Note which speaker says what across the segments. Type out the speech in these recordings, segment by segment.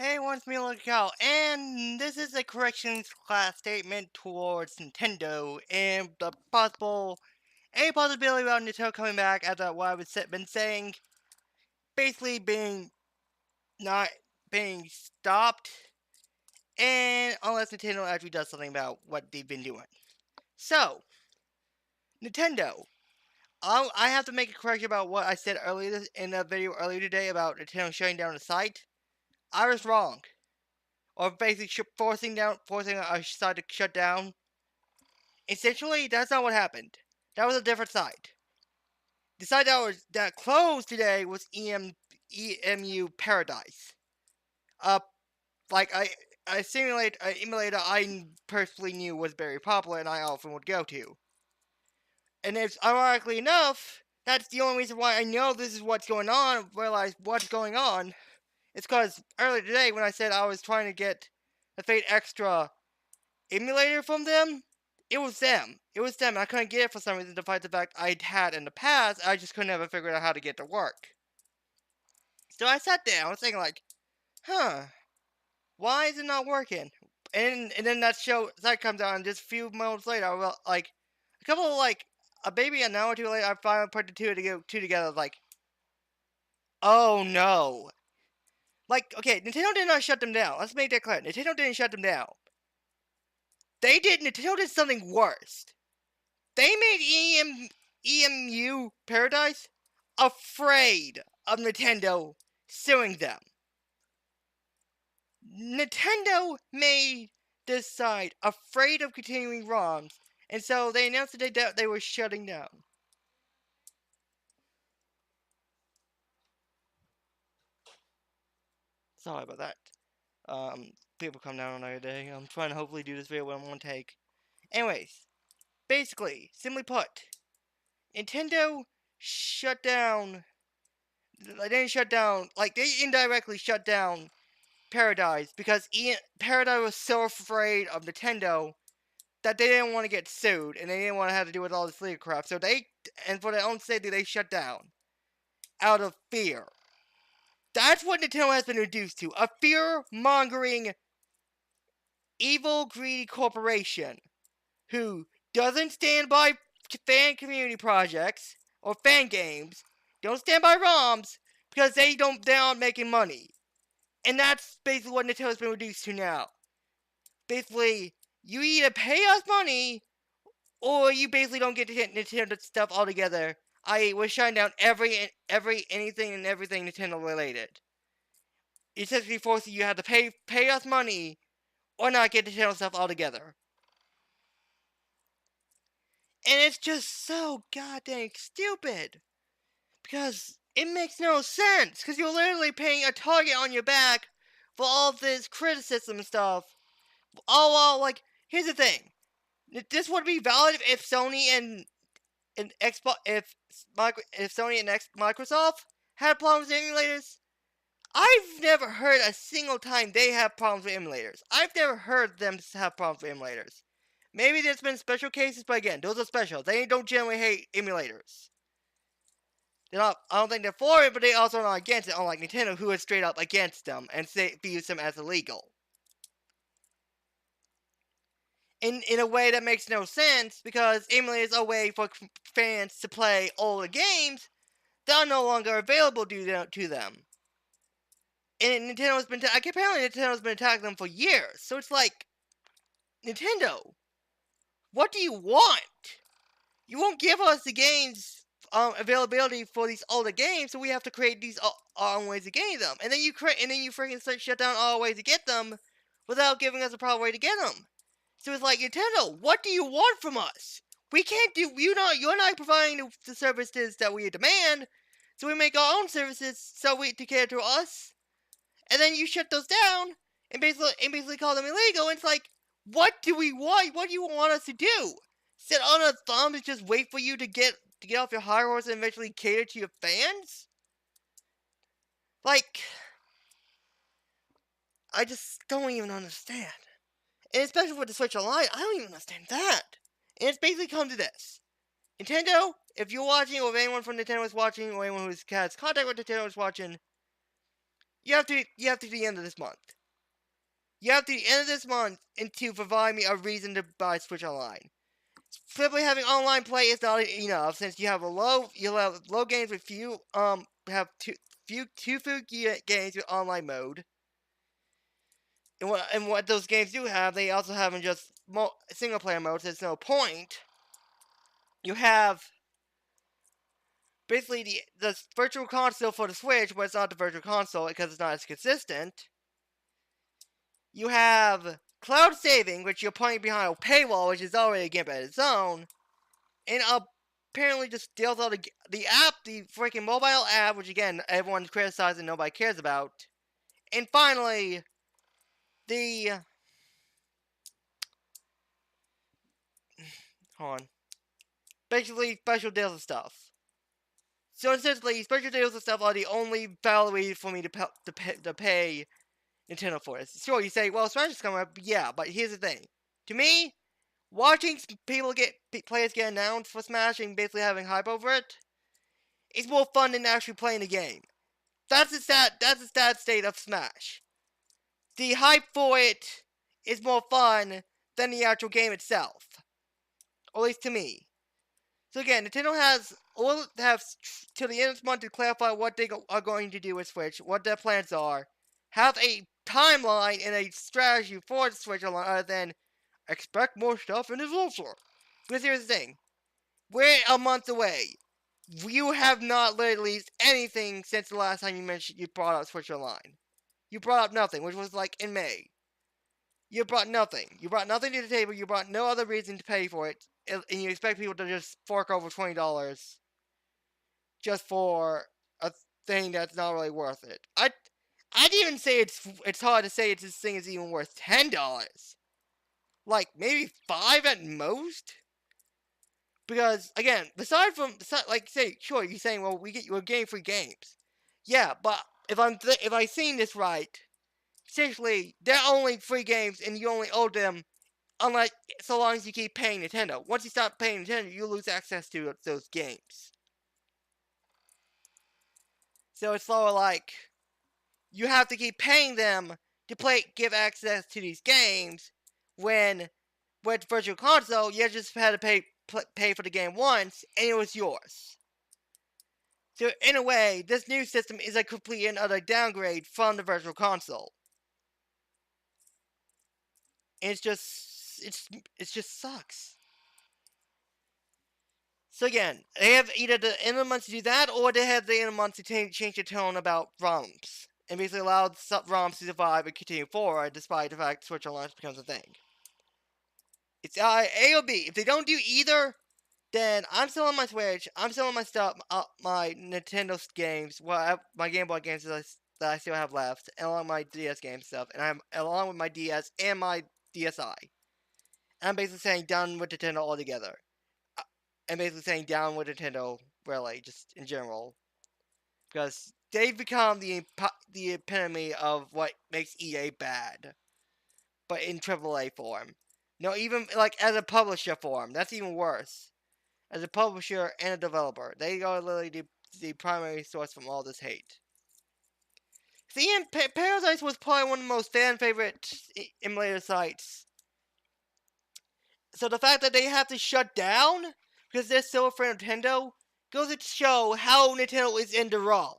Speaker 1: Hey, once me look out, and this is a corrections class statement towards Nintendo and the any possibility about Nintendo coming back after what been saying, basically being not being stopped, and unless Nintendo actually does something about what they've been doing. So, Nintendo, I have to make a correction about what I said earlier in the video earlier today about Nintendo shutting down the site. I was wrong. Or basically forcing a site to shut down. Essentially, that's not what happened. That was a different site. The site that closed today was EMU Paradise. Uh, like I simulate an emulator I personally knew was very popular and I often would go to. And it's ironically enough, that's the only reason why I know this is what's going on. Realize what's going on. It's because earlier today when I said I was trying to get the Fate Extra emulator from them, it was them. It was them. I couldn't get it for some reason, despite the fact I'd had in the past. I just couldn't ever figure out how to get it to work. So I sat there. I was thinking, like, huh, why is it not working? And then that comes out, and just a few moments later, like, a couple of, like, maybe an hour or two later, I finally put the two together, like, oh no. Like, okay, Nintendo did not shut them down. Let's make that clear. Nintendo didn't shut them down. Nintendo did something worse. They made EMU Paradise afraid of Nintendo suing them. Nintendo made this site afraid of continuing ROMs, and so they announced today that they were shutting down. Sorry about that. People come down another day. I'm trying to hopefully do this video in one take. Anyways, basically, simply put, Nintendo shut down. They didn't shut down. Like, they indirectly shut down Paradise because Paradise was so afraid of Nintendo that they didn't want to get sued and they didn't want to have to do with all this legal crap. So and for their own safety, they shut down out of fear. That's what Nintendo has been reduced to, a fear-mongering, evil, greedy corporation who doesn't stand by fan community projects or fan games, don't stand by ROMs because they aren't making money. And that's basically what Nintendo's been reduced to now. Basically, you either pay us money, or you basically don't get to hit Nintendo stuff altogether. I.e., we're shutting down anything and everything Nintendo related. Essentially forcing you have to pay us money, or not get Nintendo stuff altogether. And it's just so goddamn stupid. Because it makes no sense. Because you're literally paying a target on your back for all this criticism and stuff. Oh, well, like, here's the thing. This would be valid if Sony and Xbox, if Sony and Microsoft had problems with emulators. I've never heard a single time they have problems with emulators. I've never heard them have problems with emulators. Maybe there's been special cases, but again, those are special. They don't generally hate emulators. They're not. I don't think they're for it, but they also are not against it. Unlike Nintendo, who is straight up against them and views them as illegal. In a way that makes no sense, because emulators are a way for fans to play older games that are no longer available to them. And apparently Nintendo's been attacking them for years. So it's like, Nintendo, what do you want? You won't give us the games availability for these older games, so we have to create these our own ways to get them. And then you freaking shut down all ways to get them without giving us a proper way to get them. So it's like, Nintendo, what do you want from us? We can't do. You're not providing the services that we demand. So we make our own services to cater to us. And then you shut those down and basically call them illegal. And it's like, what do we want? What do you want us to do? Sit on a thumb and just wait for you to get off your high horse and eventually cater to your fans? Like, I just don't even understand. And especially with the Switch Online, I don't even understand that. And it's basically come to this. Nintendo, if you're watching, or if anyone from Nintendo is watching, or anyone who has contact with Nintendo is watching, You have to the end of this month. You have to the end of this month and to provide me a reason to buy Switch Online. Simply having online play is not enough since you have low games with two games with online mode. And what those games do have, they also have in just single player mode. So there's no point. You have basically the virtual console for the Switch, but it's not the virtual console because it's not as consistent. You have cloud saving, which you're putting behind a paywall, which is already a gimp at its own, and apparently just deals out the app, the freaking mobile app, which again everyone criticizes and nobody cares about. And finally, the hold on, basically special deals and stuff. So essentially, special deals and stuff are the only valid way for me to pay Nintendo for this. Sure, you say, well, Smash is coming up, yeah, but here's the thing. To me, watching players get announced for Smash and basically having hype over it is more fun than actually playing the game. That's the sad state of Smash. The hype for it is more fun than the actual game itself. Or at least to me. So again, Nintendo has till the end of this month to clarify what they are going to do with Switch, what their plans are, have a timeline and a strategy for the Switch Online other than expect more stuff in the future. Because here's the thing, we're a month away. You have not literally anything since the last time you brought up Switch Online. You brought up nothing, which was like in May. You brought nothing. You brought nothing to the table. You brought no other reason to pay for it, and you expect people to just fork over $20 just for a thing that's not really worth it. I'd even say it's hard to say this thing is even worth $10. Like maybe $5 at most. Because again, sure, you're saying, well, we're getting free games. Yeah, but if I seen this right, essentially they're only free games, and you only owe them unless so long as you keep paying Nintendo. Once you stop paying Nintendo, you lose access to those games. So it's sort of like you have to keep paying them to give access to these games. When with Virtual Console, you just had to pay for the game once, and it was yours. So in a way, this new system is a complete and utter downgrade from the Virtual Console. And it just sucks. So again, they have either the end of the month to do that, or they have the end of the month to change the tone about ROMs, and basically allow ROMs to survive and continue forward, despite the fact Switch Online becomes a thing. It's A or B. If they don't do either, then I'm still on my Switch. I'm still on my stuff, my Nintendo games, my Game Boy games that I still have left, and along my DS game stuff, and I'm along with my DS and my DSi. And I'm basically saying done with Nintendo altogether. And basically saying down with Nintendo, really, just in general, because they've become the epitome of what makes EA bad, but in AAA form. No, even like as a publisher form, that's even worse. As a publisher and a developer, they are literally the primary source from all this hate. See, Paradise was probably one of the most fan favorite emulator sites. So the fact that they have to shut down because they're so afraid of Nintendo goes to show how Nintendo is in the wrong.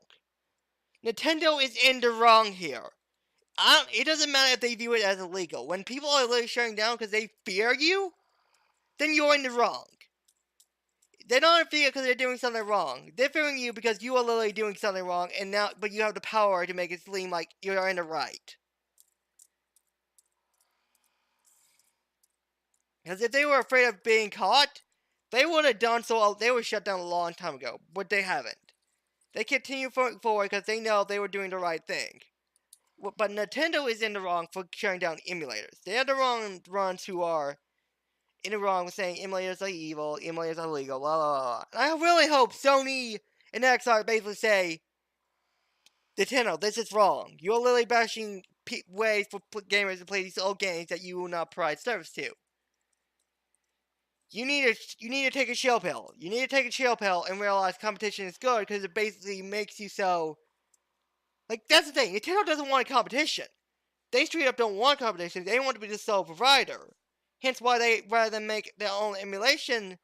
Speaker 1: Nintendo is in the wrong here. It doesn't matter if they view it as illegal. When people are literally shutting down because they fear you, then you're in the wrong. They're not fearing because they're doing something wrong. They're fearing you because you are literally doing something wrong, but you have the power to make it seem like you're in the right. Because if they were afraid of being caught, they would have done so. They would shut down a long time ago, but they haven't. They continue forward because they know they were doing the right thing. But Nintendo is in the wrong for shutting down emulators. They're the ones who are in the wrong with saying emulators are evil, emulators are illegal, blah blah blah. And I really hope Sony and Xbox basically say, Nintendo, this is wrong. You're literally bashing ways for gamers to play these old games that you will not provide service to. You need to take a chill pill. You need to take a chill pill and realize competition is good because it basically makes you so. Like, that's the thing. Nintendo doesn't want a competition. They straight up don't want competition. They want to be the sole provider. Hence why they, rather than make their own emulators,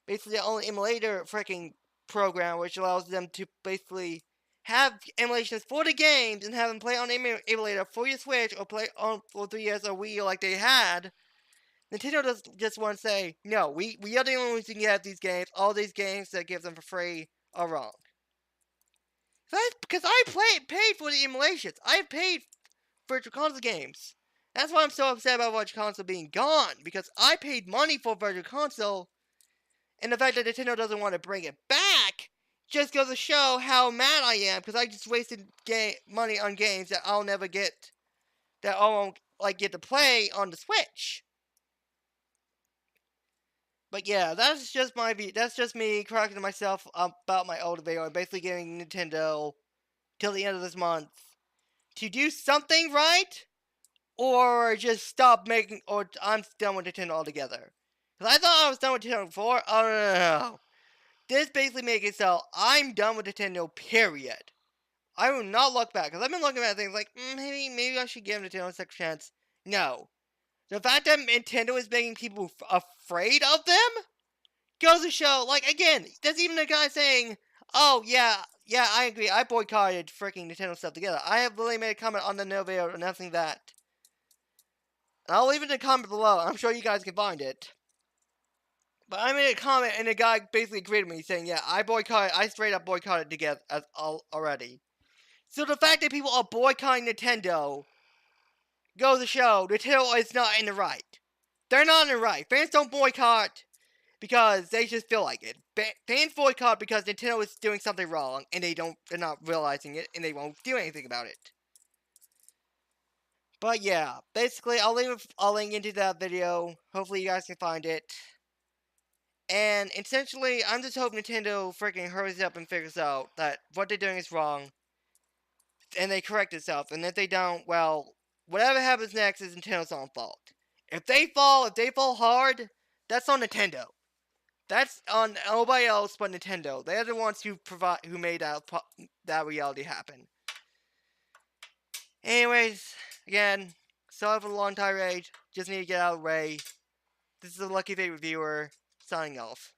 Speaker 1: basically their own emulator freaking program, which allows them to basically have emulations for the games and have them play on the emulator for your Switch or play on for 3 years or Wii U like they had. Nintendo does just want to say, no, we are the only ones who can get these games. All these games that give them for free are wrong. Because I paid for the emulations. I paid Virtual Console games. That's why I'm so upset about Virtual Console being gone. Because I paid money for Virtual Console, and the fact that Nintendo doesn't want to bring it back just goes to show how mad I am. Because I just wasted money on games that I'll never get, that I won't get to play on the Switch. But yeah, that's just my view. That's just me correcting myself about my old video and basically getting Nintendo till the end of this month to do something right, or just stop making, or I'm done with Nintendo altogether. Because I thought I was done with Nintendo before. Oh, no. This basically makes it so I'm done with Nintendo, period. I will not look back. Because I've been looking at things like, maybe I should give Nintendo a second chance. No. The fact that Nintendo is making people afraid of them goes to show, like, again, there's even a guy saying, oh, yeah, I agree, I boycotted freaking Nintendo stuff together. I have literally made a comment on the no video announcing that. And I'll leave it in the comment below. I'm sure you guys can find it. But I made a comment and the guy basically agreed with me saying, yeah, I straight up boycotted together already. So the fact that people are boycotting Nintendo goes to show Nintendo is not in the right. They're not in the right. Fans don't boycott because they just feel like it. Fans boycott because Nintendo is doing something wrong and they're not realizing it and they won't do anything about it. But yeah, basically I'll leave a link into that video. Hopefully you guys can find it. And essentially, I'm just hoping Nintendo freaking hurries up and figures out that what they're doing is wrong. And they correct itself. And if they don't, well, whatever happens next is Nintendo's own fault. If they fall hard, that's on Nintendo. That's on nobody else but Nintendo. They're the ones who made that reality happen. Anyways, again, sorry for the long tirade. Just need to get out of the way. This is a Lucky Fate Reviewer, signing off.